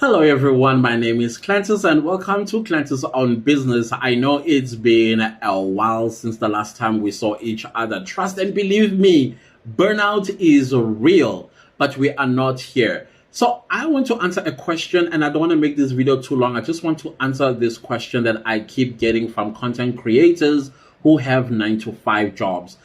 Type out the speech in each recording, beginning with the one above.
Hello everyone, my name is Clantis and welcome to Clantis on Business. I know it's been a while since the last time we saw each other. Trust and believe me, burnout is real, but we are not here. So I want to answer a question and I don't want to make this video too long. I just want to answer this question that I keep getting from content creators who have 9-to-5 jobs.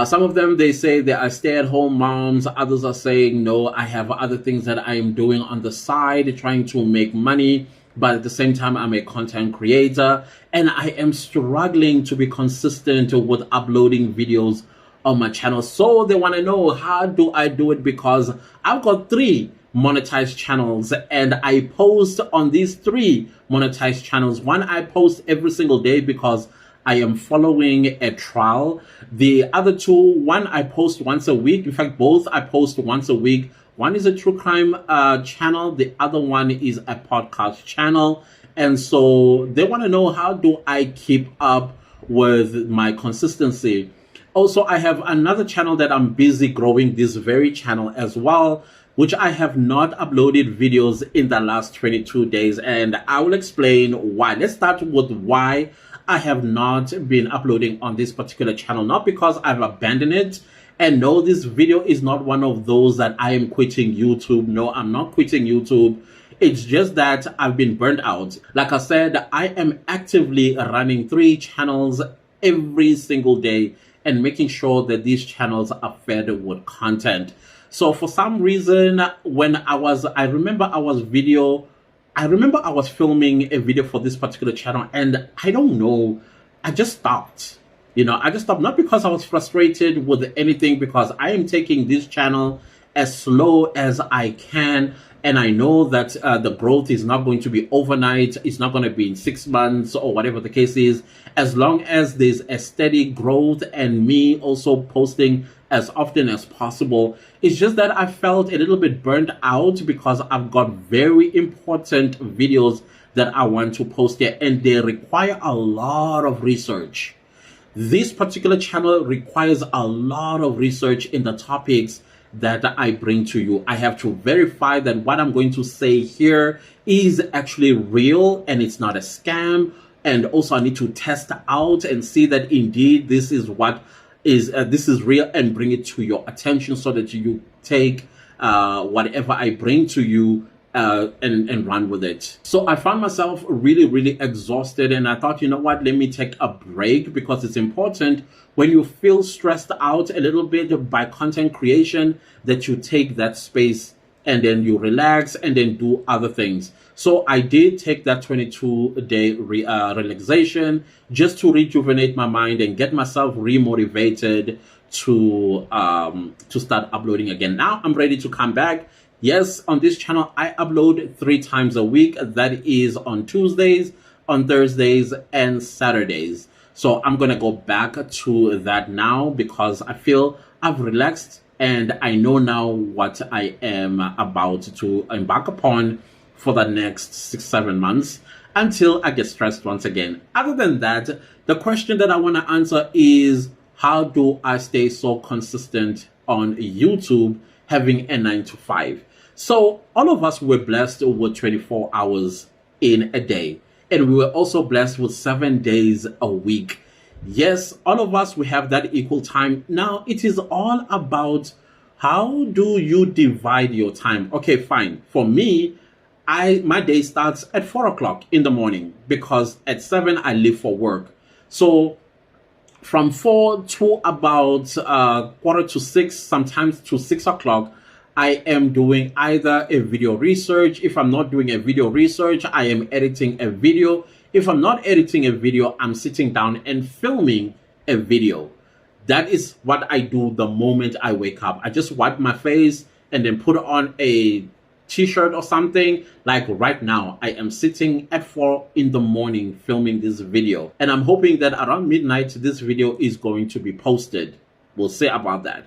Some of them, they say they are stay-at-home moms. Others are saying, no, I have other things that I am doing on the side, trying to make money. But at the same time, I'm a content creator and I am struggling to be consistent with uploading videos on my channel. So they want to know, how do I do it? Because I've got 3 monetized channels and I post on these 3 monetized channels. One, I post every single day because I am following a trial. The other 2, one I post once a week. In fact, both I post once a week. One is a true crime channel. The other one is a podcast channel. And so they want to know, how do I keep up with my consistency? Also, I have another channel that I'm busy growing, this very channel as well, which I have not uploaded videos in the last 22 days. And I will explain why. Let's start with why I have not been uploading on this particular channel. Not because I've abandoned it. And no, this video is not one of those that I am quitting YouTube. No, I'm not quitting YouTube. It's just that I've been burnt out. Like I said, I am actively running 3 channels every single day and making sure that these channels are fed with content. So for some reason, when I remember I was filming a video for this particular channel and I don't know, I just stopped. I just stopped, not because I was frustrated with anything, because I am taking this channel as slow as I can. And I know that the growth is not going to be overnight. It's not going to be in 6 months or whatever the case is. As long as there's a steady growth and me also posting as often as possible. It's just that I felt a little bit burnt out because I've got very important videos that I want to post here and they require a lot of research. This particular channel requires a lot of research in the topics that I bring to you. I have to verify that what I'm going to say here is actually real and it's not a scam. And also I need to test out and see that indeed this is what this is real, and bring it to your attention so that you take whatever I bring to you and run with it. So I found myself really exhausted and I thought, you know what, let me take a break, because it's important when you feel stressed out a little bit by content creation that you take that space and then you relax and then do other things. So I did take that 22-day relaxation just to rejuvenate my mind and get myself remotivated to start uploading again. Now I'm ready to come back. Yes, on this channel, I upload 3 times a week. That is on Tuesdays, on Thursdays, and Saturdays. So I'm going to go back to that now because I feel I've relaxed and I know now what I am about to embark upon for the next 6-7 months until I get stressed once again. Other than that, the question that I want to answer is, how do I stay so consistent on YouTube having a 9-to-5? So all of us were blessed with 24 hours in a day. And we were also blessed with 7 days a week. Yes, all of us, we have that equal time. Now, it is all about how do you divide your time? Okay, fine. For me, my day starts at 4 o'clock in the morning because at 7 I leave for work. So from 4 to about 5:45, sometimes to 6 o'clock, I am doing either a video research. If I'm not doing a video research, I am editing a video. If I'm not editing a video, I'm sitting down and filming a video. That is what I do the moment I wake up. I just wipe my face and then put on a t-shirt or something. Like right now, I am sitting at 4 in the morning filming this video. And I'm hoping that around midnight, this video is going to be posted. We'll see about that.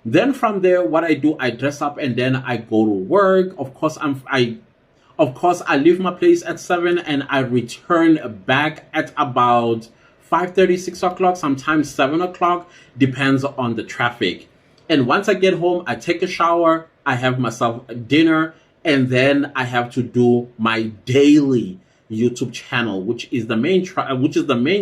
Then from there, what I do, I dress up and then I go to work. Of course, I leave my place at 7 and I return back at about 5:30, 6 o'clock, sometimes 7 o'clock, depends on the traffic. And once I get home, I take a shower, I have myself dinner, and then I have to do my daily YouTube channel, which is the main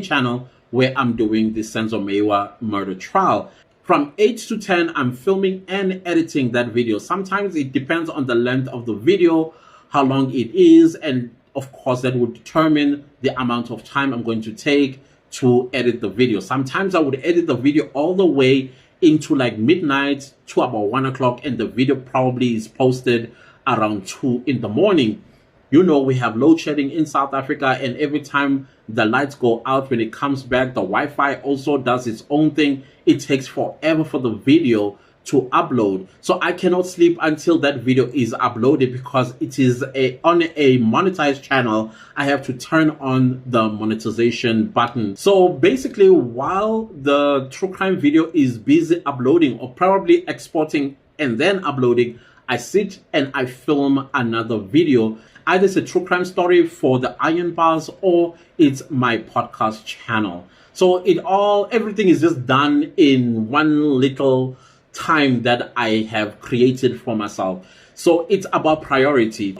channel where I'm doing the Senzo Mewa murder trial. From 8 to 10, I'm filming and editing that video. Sometimes it depends on the length of the video, how long it is, and of course that would determine the amount of time I'm going to take to edit the video. Sometimes I would edit the video all the way into like midnight to about 1 o'clock, and the video probably is posted around 2 in the morning. You know, we have load shedding in South Africa, and every time the lights go out, when it comes back, the Wi-Fi also does its own thing. It takes forever for the video to upload. So I cannot sleep until that video is uploaded, because it is on a monetized channel. I have to turn on the monetization button. So basically, while the true crime video is busy uploading or probably exporting and then uploading, I sit and I film another video. Either it's a true crime story for the Iron Bars or it's my podcast channel. So everything is just done in one little time that I have created for myself. So it's about priority.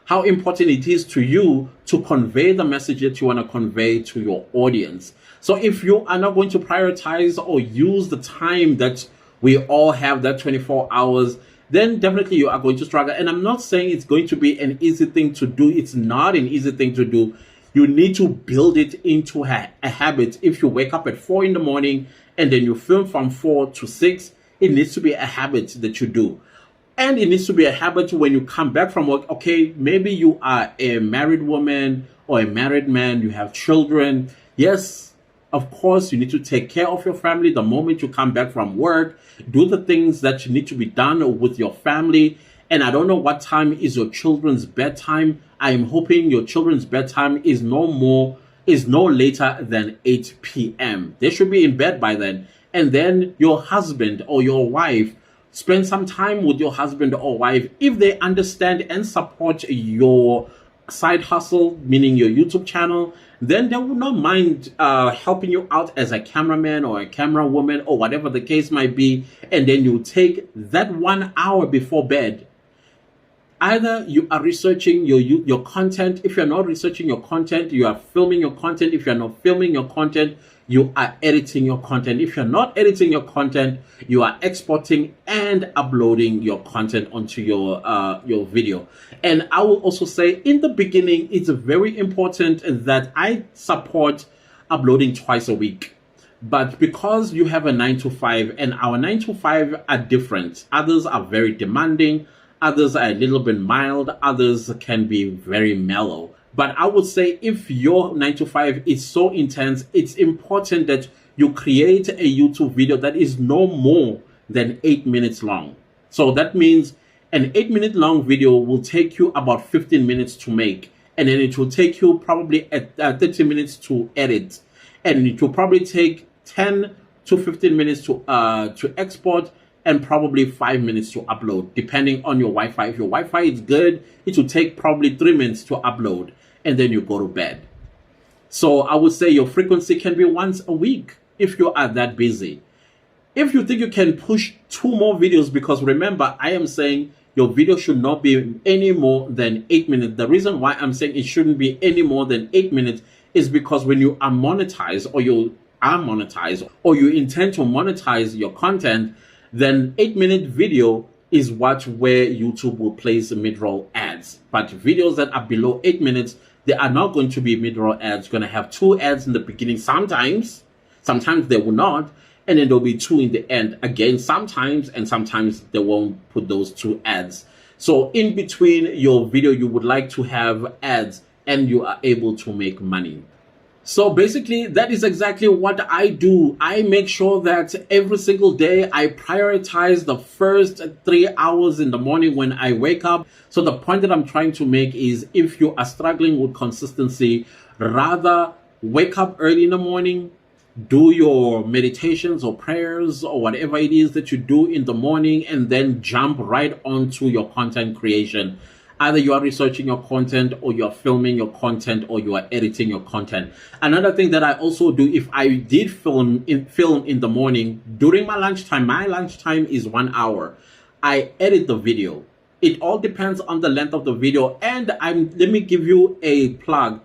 How important it is to you to convey the message that you want to convey to your audience. So if you are not going to prioritize or use the time that we all have, that 24 hours, then definitely you are going to struggle. And I'm not saying it's going to be an easy thing to do. It's not an easy thing to do. You need to build it into a habit. If you wake up at 4 in the morning and then you film from 4 to 6, it needs to be a habit that you do. And it needs to be a habit when you come back from work. Okay, maybe you are a married woman or a married man, you have children. Yes, of course, you need to take care of your family the moment you come back from work. Do the things that you need to be done with your family. And I don't know what time is your children's bedtime. I am hoping your children's bedtime is no later than 8 p.m. They should be in bed by then. And then your husband or your wife, spend some time with your husband or wife. If they understand and support your side hustle, meaning your YouTube channel, then they will not mind helping you out as a cameraman or a camera woman or whatever the case might be. And then you take that 1 hour before bed. Either you are researching your content. If you're not researching your content, you are filming your content. If you're not filming your content, you are editing your content. If you're not editing your content, you are exporting and uploading your content onto your video. And I will also say, in the beginning, it's very important that I support uploading twice a week. But because you have a 9 to 5, and our 9 to 5 are different, others are very demanding, others are a little bit mild, others can be very mellow. But I would say if your 9 to 5 is so intense, it's important that you create a YouTube video that is no more than 8 minutes long. So that means an 8-minute long video will take you about 15 minutes to make. And then it will take you probably 30 minutes to edit. And it will probably take 10 to 15 minutes to export, and probably 5 minutes to upload, depending on your Wi-Fi. If your Wi-Fi is good, it will take probably 3 minutes to upload, and then you go to bed. So I would say your frequency can be once a week if you are that busy. If you think you can push 2 more videos, because remember, I am saying your video should not be any more than 8 minutes. The reason why I'm saying it shouldn't be any more than 8 minutes is because when you are monetized, or you are monetized, or you intend to monetize your content, then 8-minute video is where YouTube will place mid-roll ads. But videos that are below 8 minutes, they are not going to be mid-roll ads. You're going to have 2 ads in the beginning sometimes they will not, and then there'll be 2 in the end again sometimes, and sometimes they won't put those 2 ads. So in between your video, you would like to have ads, and you are able to make money. So basically, that is exactly what I do. I make sure that every single day I prioritize the first 3 hours in the morning when I wake up. So the point that I'm trying to make is, if you are struggling with consistency, rather wake up early in the morning, do your meditations or prayers or whatever it is that you do in the morning, and then jump right onto your content creation. Either you are researching your content, or you are filming your content, or you are editing your content. Another thing that I also do, if I did film in the morning during my lunchtime is 1 hour. I edit the video. It all depends on the length of the video. And let me give you a plug.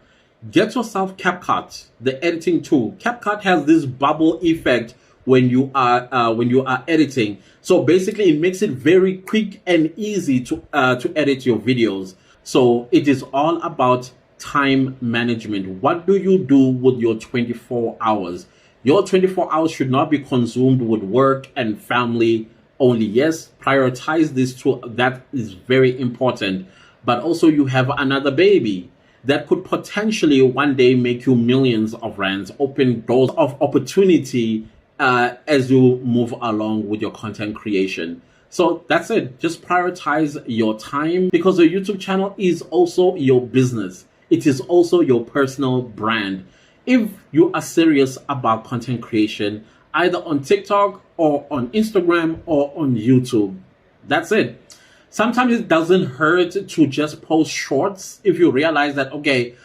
Get yourself CapCut, the editing tool. CapCut has this bubble effect when you are editing. So basically, it makes it very quick and easy to edit your videos. So it is all about time management. What do you do with your 24 hours? Your 24 hours should not be consumed with work and family only. Yes, prioritize this tool. That is very important. But also, you have another baby that could potentially one day make you millions of rands, open doors of opportunity as you move along with your content creation. So that's it. Just prioritize your time, because a YouTube channel is also your business. It is also your personal brand. If you are serious about content creation, either on TikTok or on Instagram or on YouTube, that's it. Sometimes it doesn't hurt to just post shorts if you realize that, okay,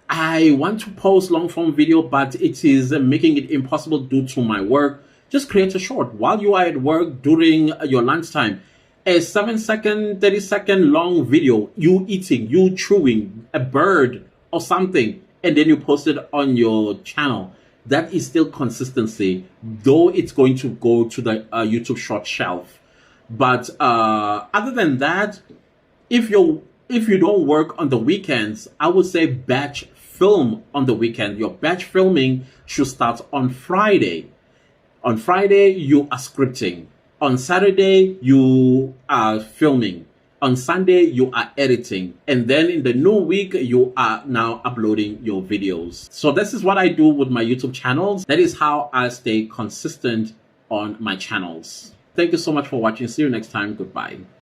I want to post long form video, but it is making it impossible due to my work. Just create a short while you are at work during your lunchtime. A 7-second, 30-second long video, you eating, you chewing a bird or something, and then you post it on your channel. That is still consistency, though it's going to go to the YouTube short shelf. But other than that, if you don't work on the weekends, I would say batch film on the weekend. Your batch filming should start on Friday. On Friday, you are scripting. On Saturday, you are filming. On Sunday, you are editing. And then in the new week, you are now uploading your videos. So this is what I do with my YouTube channels. That is how I stay consistent on my channels. Thank you so much for watching. See you next time. Goodbye.